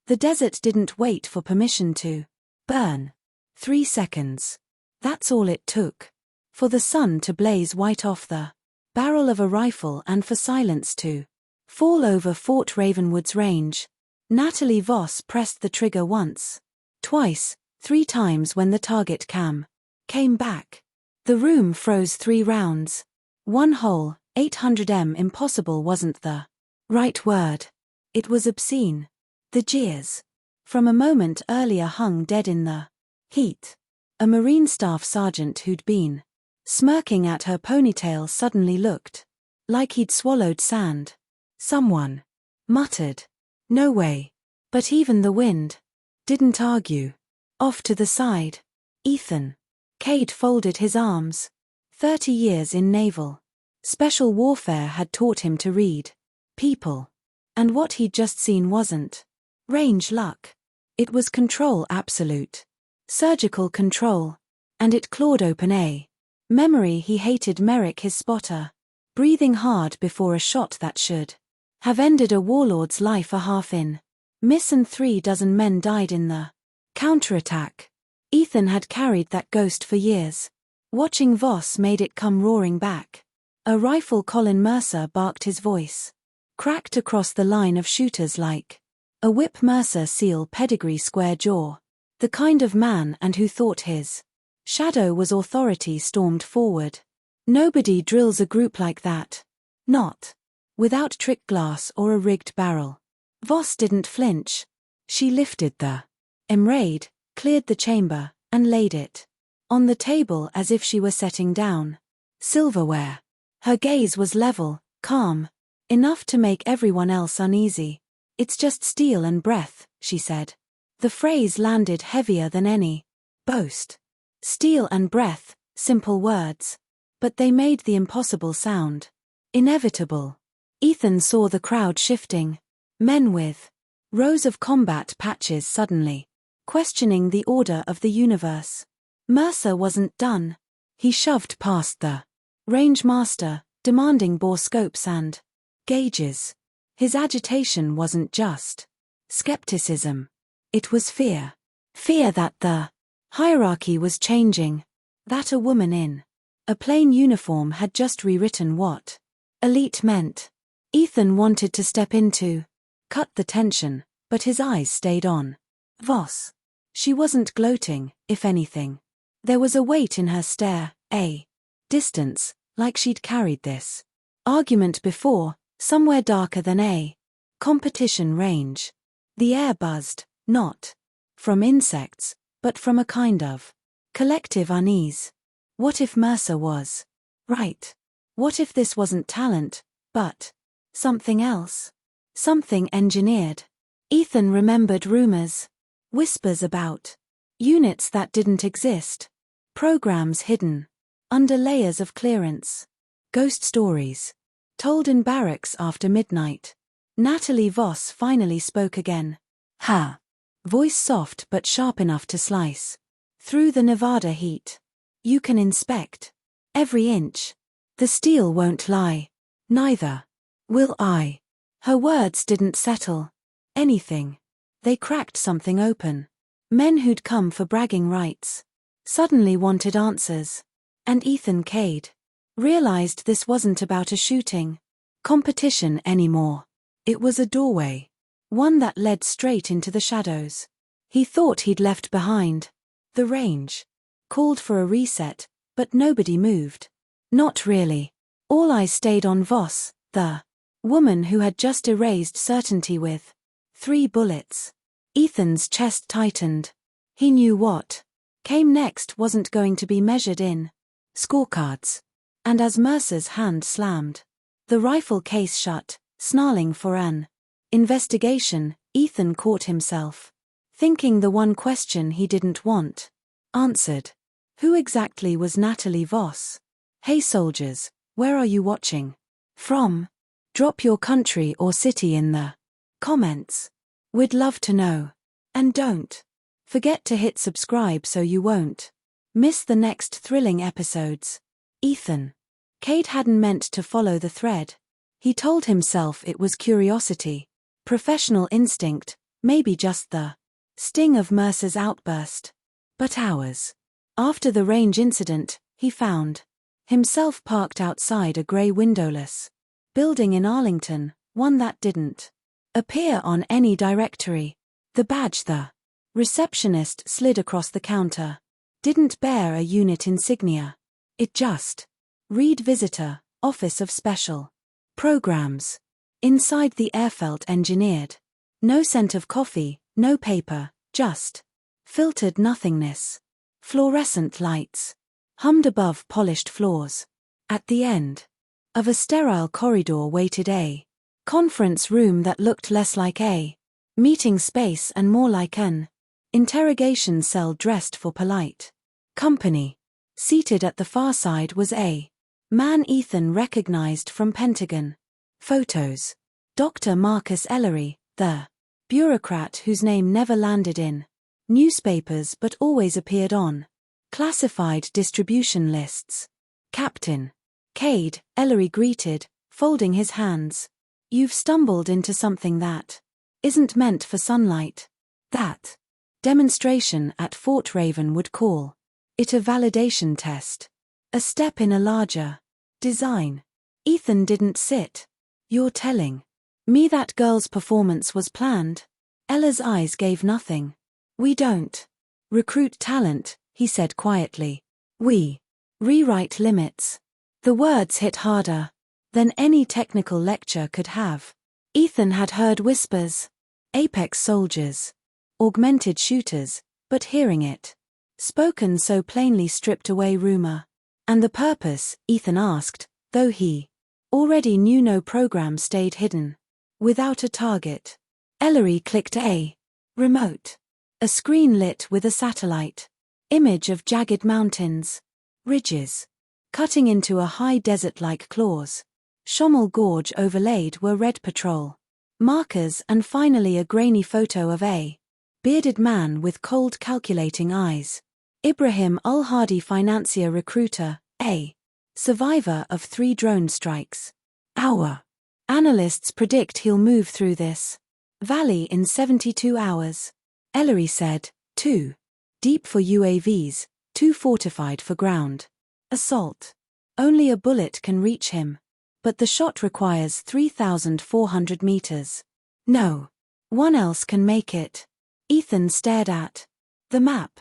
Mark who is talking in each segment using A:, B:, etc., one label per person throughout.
A: The desert didn't wait for permission to burn. 3 seconds. That's all it took. For the sun to blaze white off the barrel of a rifle and for silence to fall over Fort Ravenwood's range. Natalie Voss pressed the trigger once, twice, 3 times when the target came back. The room froze 3 rounds. 1 hole, 800 impossible wasn't the right word. It was obscene. The jeers from a moment earlier hung dead in the heat. A Marine staff sergeant who'd been smirking at her ponytail suddenly looked like he'd swallowed sand. Someone muttered, "No way." But even the wind didn't argue. Off to the side. Ethan. Kade folded his arms. 30 years in naval special warfare had taught him to read people. And what he'd just seen wasn't range luck. It was control absolute. Surgical control. And it clawed open a memory he hated. Merrick, his spotter, breathing hard before a shot that should have ended a warlord's life. A half in miss and 3 dozen men died in the counterattack. Ethan had carried that ghost for years. Watching Voss made it come roaring back. A rifle. Colin Mercer barked, his voice cracked across the line of shooters like a whip. Mercer, SEAL pedigree, square jaw. The kind of man and who thought his shadow was authority, stormed forward. Nobody drills a group like that. Not without trick glass or a rigged barrel. Voss didn't flinch. She lifted the emerald, cleared the chamber, and laid it on the table as if she were setting down silverware. Her gaze was level, calm, enough to make everyone else uneasy. "It's just steel and breath," she said. The phrase landed heavier than any boast. Steel and breath, simple words. But they made the impossible sound inevitable. Ethan saw the crowd shifting. Men with rows of combat patches suddenly questioning the order of the universe. Mercer wasn't done. He shoved past the range master, demanding bore scopes and gauges. His agitation wasn't just skepticism. It was fear. Fear that the hierarchy was changing. That a woman in a plain uniform had just rewritten what elite meant. Ethan wanted to step in to cut the tension, but his eyes stayed on Voss. She wasn't gloating, if anything. There was a weight in her stare, a distance, like she'd carried this argument before, somewhere darker than a competition range. The air buzzed, not from insects, but from a kind of collective unease. What if Mercer was right? What if this wasn't talent, but something else? Something engineered? Ethan remembered rumors, whispers about units that didn't exist, programs hidden under layers of clearance, ghost stories told in barracks after midnight. Natalie Voss finally spoke again. Her voice soft but sharp enough to slice through the Nevada heat. "You can inspect every inch. The steel won't lie. Neither will I." Her words didn't settle anything. They cracked something open. Men who'd come for bragging rights suddenly wanted answers. And Ethan Kade realized this wasn't about a shooting competition anymore. It was a doorway. One that led straight into the shadows. He thought he'd left behind the range. Called for a reset, but nobody moved. Not really. All eyes stayed on Voss, the woman who had just erased certainty with 3 bullets. Ethan's chest tightened. He knew what came next wasn't going to be measured in scorecards. And as Mercer's hand slammed the rifle case shut, snarling for an investigation, Ethan caught himself thinking the one question he didn't want answered. Who exactly was Natalie Voss? "Hey soldiers, where are you watching from? Drop your country or city in the comments. We'd love to know. And don't forget to hit subscribe so you won't miss the next thrilling episodes." Ethan Kade hadn't meant to follow the thread. He told himself it was curiosity, professional instinct, maybe just the sting of Mercer's outburst. But hours after the range incident, he found himself parked outside a grey windowless building in Arlington, one that didn't appear on any directory. The badge the receptionist slid across the counter didn't bear a unit insignia. It just read Visitor, Office of Special Programs. Inside the air felt engineered. No scent of coffee, no paper, just filtered nothingness. Fluorescent lights hummed above polished floors. At the end of a sterile corridor waited a conference room that looked less like a meeting space and more like an interrogation cell dressed for polite company. Seated at the far side was a man Ethan recognized from Pentagon photos. Dr. Marcus Ellery, the bureaucrat whose name never landed in newspapers but always appeared on classified distribution lists. Captain Kade, Ellery greeted, folding his hands. You've stumbled into something that isn't meant for sunlight. That demonstration at Fort Ravenwood would call it a validation test. A step in a larger design. Ethan didn't sit. You're telling me that girl's performance was planned? Ella's eyes gave nothing. We don't recruit talent, he said quietly. We rewrite limits. The words hit harder than any technical lecture could have. Ethan had heard whispers. Apex soldiers. Augmented shooters, but hearing it spoken so plainly stripped away rumor. And the purpose, Ethan asked, though he already knew no program stayed hidden. Without a target. Ellery clicked a remote. A screen lit with a satellite image of jagged mountains, ridges, cutting into a high desert-like claws. Shamal Gorge overlaid were red patrol markers and finally a grainy photo of a bearded man with cold calculating eyes. Ibrahim Al-Hadi, financier recruiter, a survivor of 3 drone strikes. Our analysts predict he'll move through this valley in 72 hours. Ellery said, too deep for UAVs, too fortified for ground assault. Only a bullet can reach him. But the shot requires 3,400 meters. No one else can make it. Ethan stared at the map.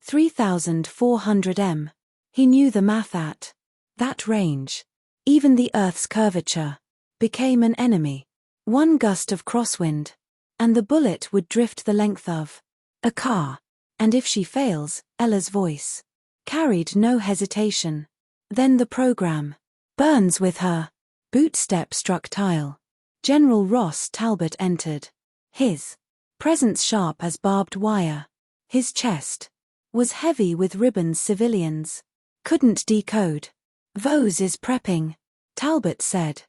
A: 3,400 m. He knew the math at that range. Even the Earth's curvature became an enemy. One gust of crosswind, and the bullet would drift the length of a car. And if she fails, Ella's voice carried no hesitation. Then the program burns with her. Bootstep struck tile. General Ross Talbot entered. His presence sharp as barbed wire. His chest was heavy with ribbons civilians couldn't decode. Voss is prepping, Talbot said.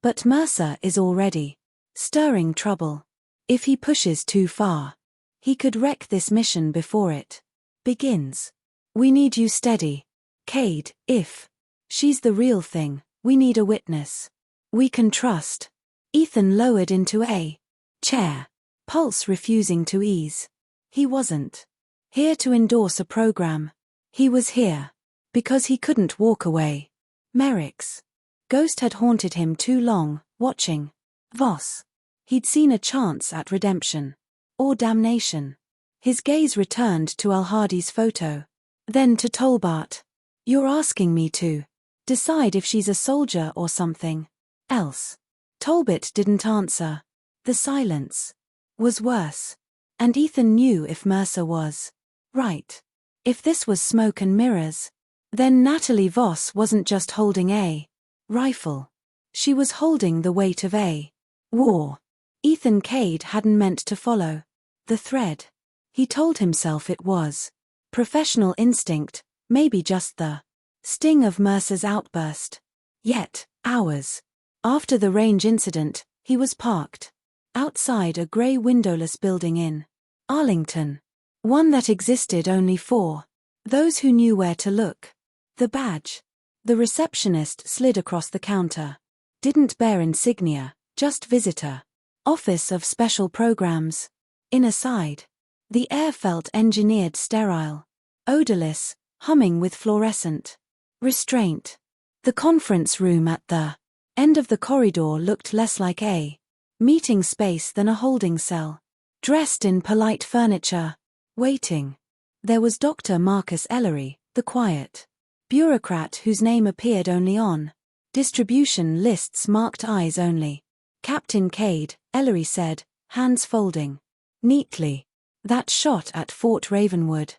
A: But Mercer is already stirring trouble. If he pushes too far, he could wreck this mission before it begins. We need you steady, Kade. If she's the real thing, we need a witness we can trust. Ethan lowered into a chair, pulse refusing to ease. He wasn't here to endorse a program. He was here because he couldn't walk away. Merrick's ghost had haunted him too long, watching Voss. He'd seen a chance at redemption. Or damnation. His gaze returned to Al-Hadi's photo. Then to Tolbert. You're asking me to decide if she's a soldier or something else. Talbot didn't answer. The silence was worse. And Ethan knew if Mercer was right. If this was smoke and mirrors, then Natalie Voss wasn't just holding a rifle. She was holding the weight of a war. Ethan Kade hadn't meant to follow the thread. He told himself it was professional instinct, maybe just the sting of Mercer's outburst. Yet, hours after the range incident, he was parked outside a grey windowless building in Arlington. One that existed only for those who knew where to look. The badge the receptionist slid across the counter didn't bear insignia, just Visitor, Office of Special Programs. Inner side. The air felt engineered sterile. Odorless, humming with fluorescent restraint. The conference room at the end of the corridor looked less like a meeting space than a holding cell. Dressed in polite furniture. Waiting. There was Dr. Marcus Ellery, the quiet bureaucrat whose name appeared only on distribution lists marked eyes only. Captain Kade, Ellery said, hands folding neatly. That shot at Fort Ravenwood.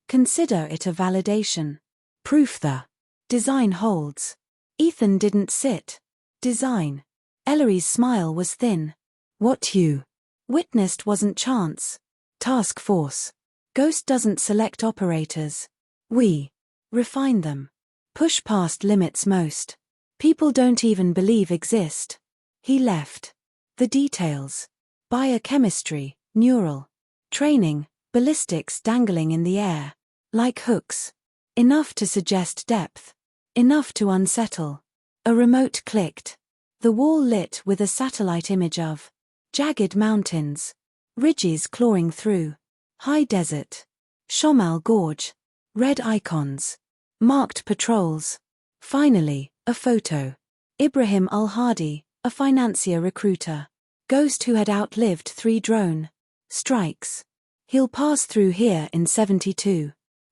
A: Consider it a validation. Proof the design holds. Ethan didn't sit. Design. Ellery's smile was thin. What you witnessed wasn't chance. Task force. Ghost doesn't select operators. We refine them. Push past limits most people don't even believe exist. He left the details. Biochemistry, neural training, ballistics dangling in the air like hooks. Enough to suggest depth. Enough to unsettle. A remote clicked. The wall lit with a satellite image of jagged mountains. Ridges clawing through. High desert. Shamal Gorge. Red icons. Marked patrols. Finally, a photo. Ibrahim al-Hadi, a financier recruiter. Ghost who had outlived 3 drone strikes. He'll pass through here in 72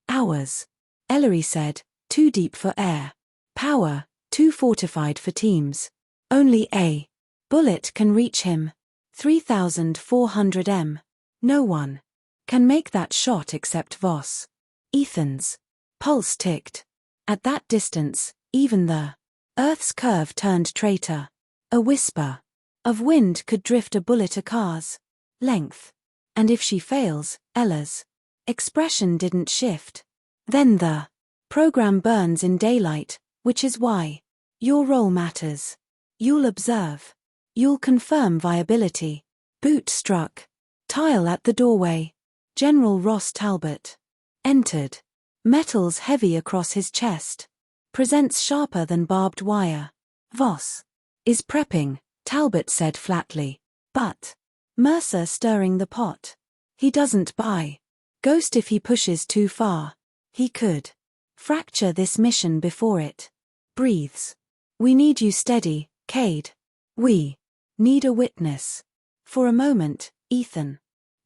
A: hours. Ellery said, too deep for air power, too fortified for teams. Only a bullet can reach him. 3,400 m. No one can make that shot except Voss. Ethan's pulse ticked. At that distance, even the Earth's curve turned traitor. A whisper of wind could drift a bullet a car's length. And if she fails, Ella's expression didn't shift. Then the program burns in daylight, which is why your role matters. You'll observe. You'll confirm viability. Boot struck. Tile at the doorway. General Ross Talbot entered. Metals heavy across his chest. Presents sharper than barbed wire. Voss is prepping, Talbot said flatly. But Mercer stirring the pot. He doesn't buy. Ghost if he pushes too far. He could fracture this mission before it breathes. We need you steady, Kade. We need a witness. For a moment, Ethan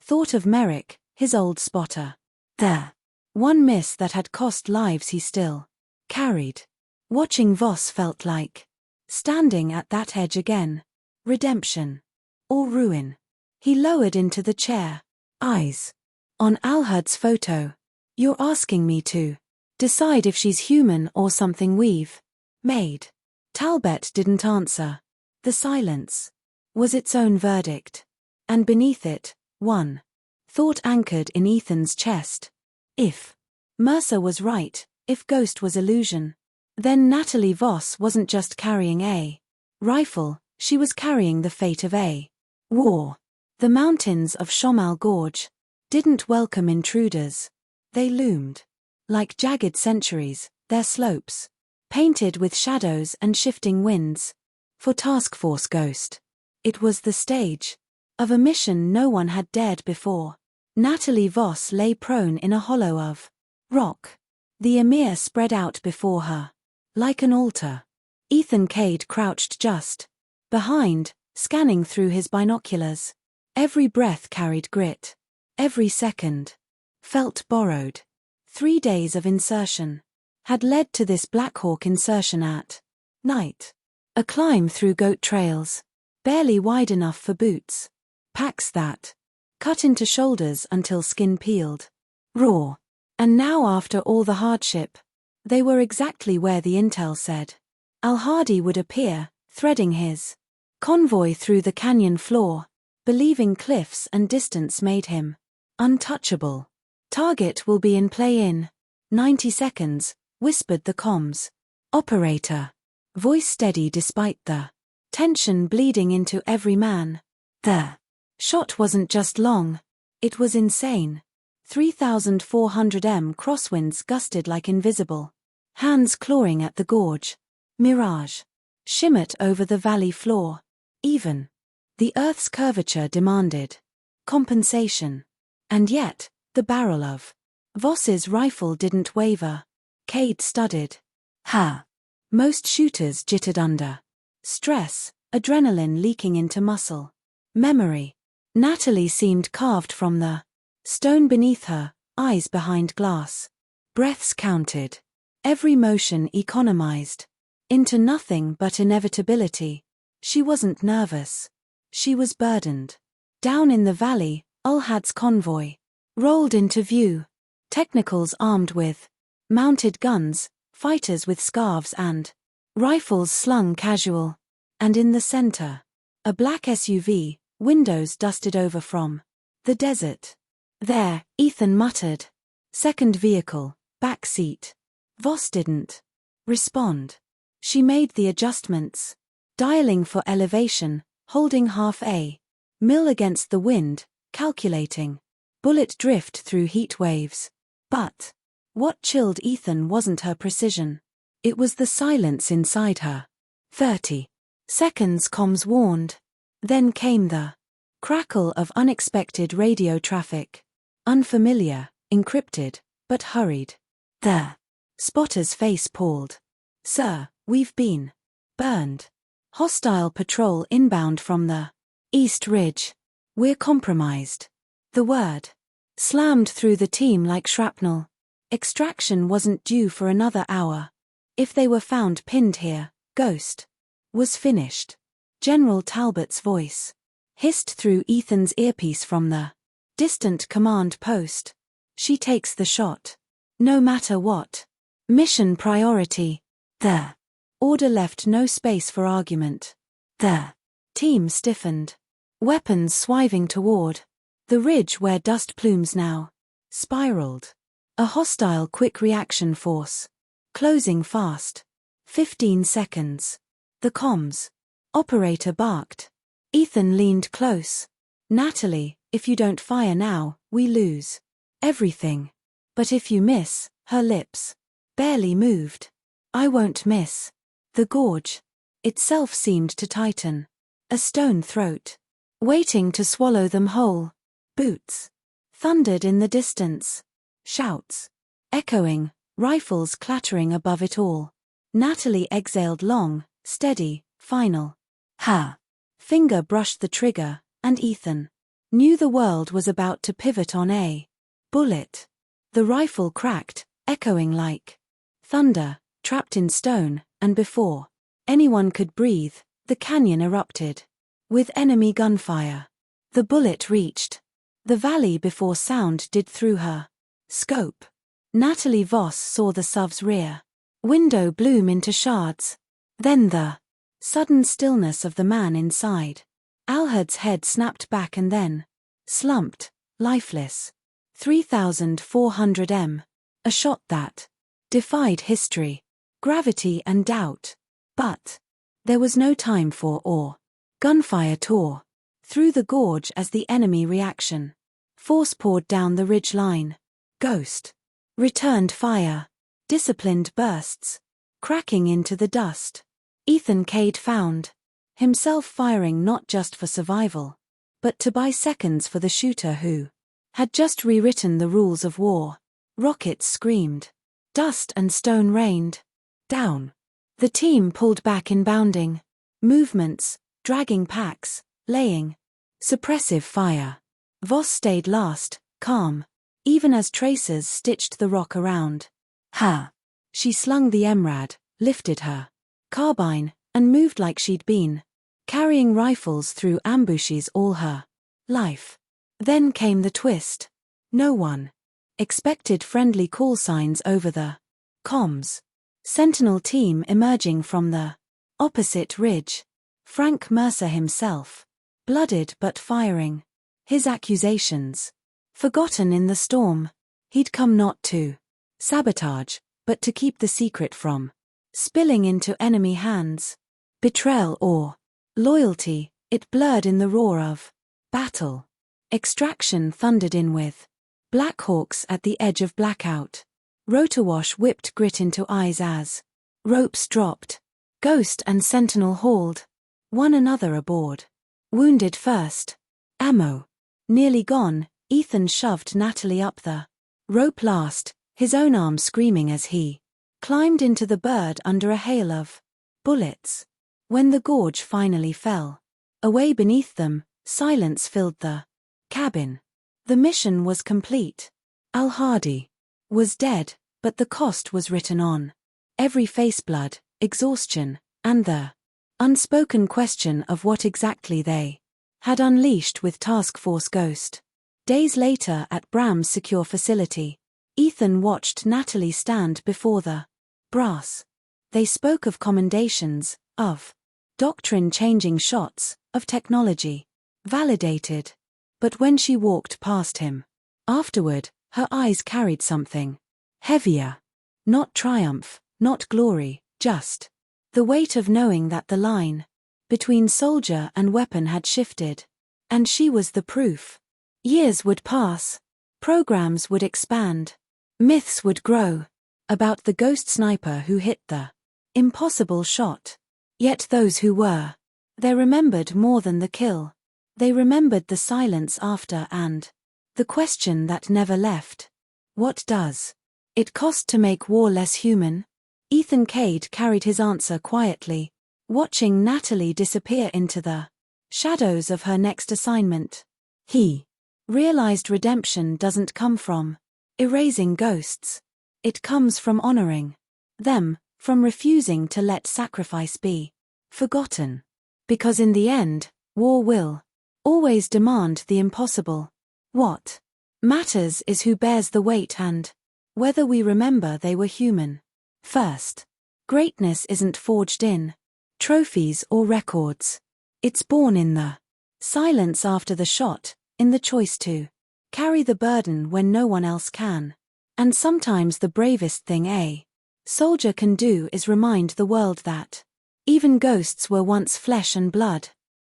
A: thought of Merrick, his old spotter. The one miss that had cost lives he still carried. Watching Voss felt like standing at that edge again. Redemption. Or ruin. He lowered into the chair. Eyes on Alhud's photo. You're asking me to decide if she's human or something we've made. Talbot didn't answer. The silence was its own verdict. And beneath it, one thought anchored in Ethan's chest. If Mercer was right, if Ghost was illusion, then Natalie Voss wasn't just carrying a rifle, she was carrying the fate of a war. The mountains of Shamal Gorge didn't welcome intruders. They loomed like jagged centuries, their slopes painted with shadows and shifting winds. For Task Force Ghost, it was the stage of a mission no one had dared before. Natalie Voss lay prone in a hollow of rock. The Emir spread out before her like an altar. Ethan Kade crouched just behind, scanning through his binoculars. Every breath carried grit. Every second felt borrowed. 3 days of insertion had led to this Blackhawk insertion at night. A climb through goat trails, barely wide enough for boots. Packs that cut into shoulders until skin peeled. Raw. And now after all the hardship, they were exactly where the intel said Al-Hadi would appear, threading his convoy through the canyon floor, believing cliffs and distance made him untouchable. Target will be in play in 90 seconds, whispered the comms operator. Voice steady despite the tension bleeding into every man. The shot wasn't just long. It was insane. 3,400 m crosswinds gusted like invisible hands clawing at the gorge. Mirage shimmered over the valley floor. Even the Earth's curvature demanded compensation. And yet, the barrel of Voss's rifle didn't waver. Kade studied. Ha! Most shooters jittered under stress, adrenaline leaking into muscle. Memory. Natalie seemed carved from the stone beneath her, eyes behind glass. Breaths counted. Every motion economized. Into nothing but inevitability. She wasn't nervous. She was burdened. Down in the valley, Ulhad's convoy rolled into view. Technicals armed with mounted guns, fighters with scarves and rifles slung casual. And in the center, a black SUV, windows dusted over from the desert. There, Ethan muttered. Second vehicle, back seat. Voss didn't respond. She made the adjustments. Dialing for elevation, holding half a mil against the wind, calculating bullet drift through heat waves. But what chilled Ethan wasn't her precision. It was the silence inside her. 30 seconds, comms warned. Then came the crackle of unexpected radio traffic. Unfamiliar, encrypted, but hurried. The spotter's face palled. Sir, we've been burned. Hostile patrol inbound from the East Ridge. We're compromised. The word slammed through the team like shrapnel. Extraction wasn't due for another hour. If they were found pinned here, Ghost was finished. General Talbot's voice hissed through Ethan's earpiece from the distant command post. She takes the shot. No matter what. Mission priority. The order left no space for argument. The team stiffened. Weapons swiving toward the ridge where dust plumes now spiraled. A hostile quick reaction force. Closing fast. 15 seconds. The comms operator barked. Ethan leaned close. Natalie, if you don't fire now, we lose everything. But if you miss, her lips barely moved. I won't miss. The gorge itself seemed to tighten. A stone throat waiting to swallow them whole. Boots thundered in the distance. Shouts echoing, rifles clattering above it all. Natalie exhaled long, steady, final. Ha! Finger brushed the trigger, and Ethan knew the world was about to pivot on a bullet. The rifle cracked, echoing like thunder, trapped in stone, and before anyone could breathe, the canyon erupted with enemy gunfire. The bullet reached the valley before sound did through her scope. Natalie Voss saw the SUV's rear window bloom into shards. Then the sudden stillness of the man inside. Alhad's head snapped back and then slumped, lifeless. 3,400 m. A shot that defied history, gravity and doubt. But there was no time for or. Gunfire tore through the gorge as the enemy reaction force poured down the ridge line. Ghost returned fire. Disciplined bursts cracking into the dust. Ethan Kade found himself firing not just for survival, but to buy seconds for the shooter who had just rewritten the rules of war. Rockets screamed. Dust and stone rained down. The team pulled back in bounding movements, dragging packs, laying suppressive fire. Voss stayed last, calm, even as tracers stitched the rock around. Ha! She slung the MRAD, lifted her carbine, and moved like she'd been carrying rifles through ambushes all her life. Then came the twist. No one expected friendly call signs over the comms. Sentinel team emerging from the opposite ridge. Frank Mercer himself, blooded but firing. His accusations forgotten in the storm. He'd come not to sabotage, but to keep the secret from spilling into enemy hands. Betrayal or loyalty, it blurred in the roar of battle. Extraction thundered in with Blackhawks at the edge of blackout. Rotorwash whipped grit into eyes as ropes dropped. Ghost and Sentinel hauled one another aboard. Wounded first. Ammo Nearly gone, Ethan shoved Natalie up the rope last, his own arm screaming as he climbed into the bird under a hail of bullets. When the gorge finally fell away beneath them, silence filled the cabin. The mission was complete. Al-Hadi was dead, but the cost was written on every face: blood, exhaustion, and the unspoken question of what exactly they had unleashed with Task Force Ghost. Days later at Bram's secure facility, Ethan watched Natalie stand before the brass. They spoke of commendations, of doctrine-changing shots, of technology validated. But when she walked past him afterward, her eyes carried something heavier. Not triumph, not glory, just the weight of knowing that the line between soldier and weapon had shifted. And she was the proof. Years would pass. Programs would expand. Myths would grow about the ghost sniper who hit the impossible shot. Yet those who were there remembered more than the kill. They remembered the silence after and the question that never left. What does it cost to make war less human? Ethan Kade carried his answer quietly, watching Natalie disappear into the shadows of her next assignment. He realized redemption doesn't come from erasing ghosts. It comes from honoring them, from refusing to let sacrifice be forgotten. Because in the end, war will always demand the impossible. What matters is who bears the weight and whether we remember they were human first. Greatness isn't forged in trophies or records. It's born in the silence after the shot, in the choice to carry the burden when no one else can. And sometimes the bravest thing a soldier can do is remind the world that even ghosts were once flesh and blood.